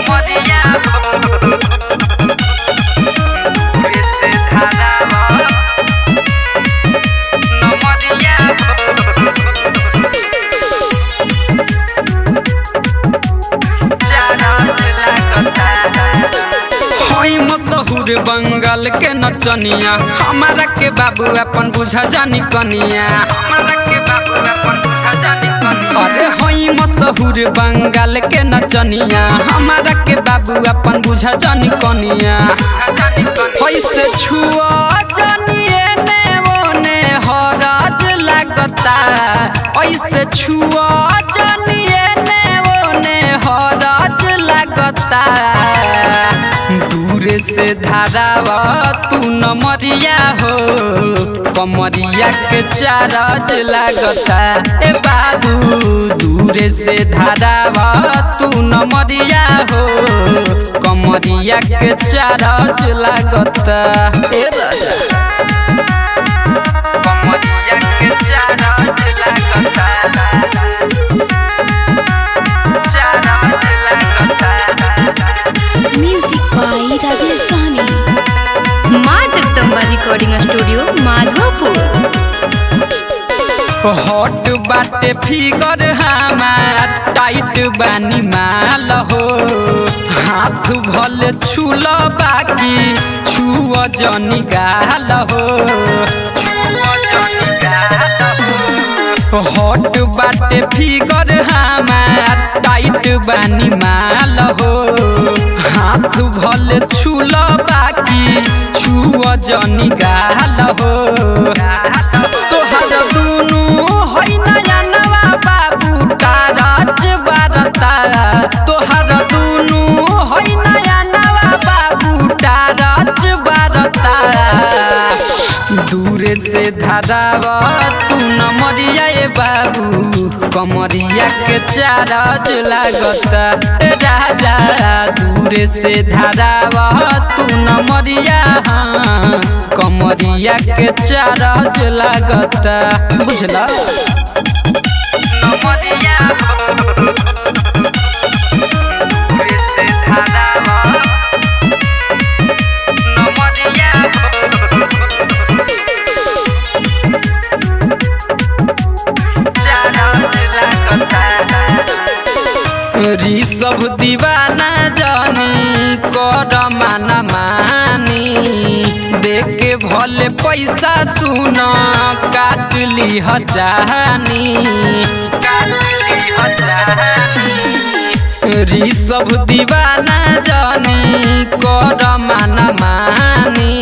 नमरिया से धारावा नमरिया मशहूर बंगाल के नचनिया हमारा के बाबू अपन बुझा जानी कनिया अरे होई मशहूर बंगाल के नचनिया हमारा के बाबू अपन बुझा जानी कनिया होइसे छुआ जानिए ने ओने हराज लगता ऐसे छुआ जानिए ने ओने हराज लगता दूर से धारावा तू नमरिया हो कमरिया के चारज लगता ए बाबू दूर से धारावा तू नमरिया हो कमरिया के चारज लगता ए राजा कमरिया के चारज लगता म्यूजिक बाई राजेश सहनी। माँ Jagdamba recording studio Madhopur. Hot बाटे फिगर हमार टाइट बानी माल हो हाथ भले छूल बाकी छुआ जनी गाल हो हॉट बाटे फिगर हमार टाइट बानी माल हो हाथ भले छूल बाकी छुआ जनी गाल हो तोहर दुनू होई नया नवा बाबू तारज बारता तोहर दुनू होई नया नवा बाबू तारज बारता दूर से धारावा तू नमरिया ए बाबू कमरिया के चारज लागता ए राजा दूर से धारावा तू नमरिया कमरिया के चारज लागता बुझला नमरिया से धारावा नमरिया सब दीवाना जानी कर माना मानी देख के भले पैसा सुन काट ली हजानी सब दीवाना जानी कर माना मानी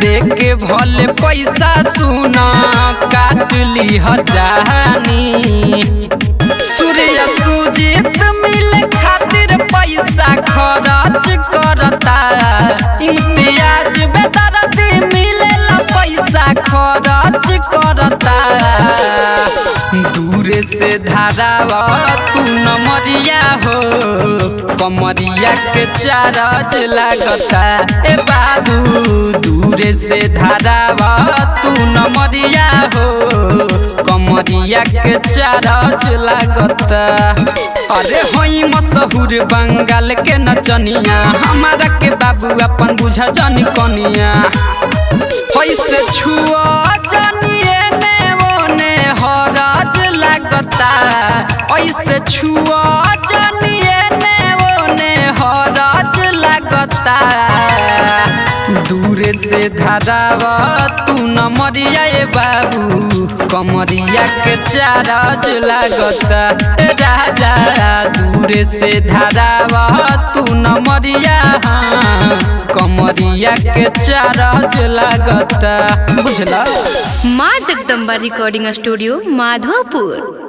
देख के भले पैसा सुन काट ली हजानी सूर्य सुजीत मिले खातिर पैसा खर्च करता इम्तियाज बेदर्दी मिलेला पैसा खर्च करता दूर से धारावा तू नमरिया हो कमरिया के चारज लागता ए बाबू दूर से धारावा तू नमरिया हो कमरिया के चारज लागता अरे होई मशहूर बंगाल के नचनिया हमारा के बाबू अपन बुझा जानी कनिया होइसे छुआ जानिए ने ओने हराज लगता ऐसे छुआ जानिए ने ओने हराज लगता दूर से धारावा तू नमरिया ए बाबू कमरिया के चारज लागता ए राजा दूर से धारावा तू नमरिया कमरिया के चारज लागता बुझला माँ जगदम्बा रिकॉर्डिंग स्टूडियो माधोपुर।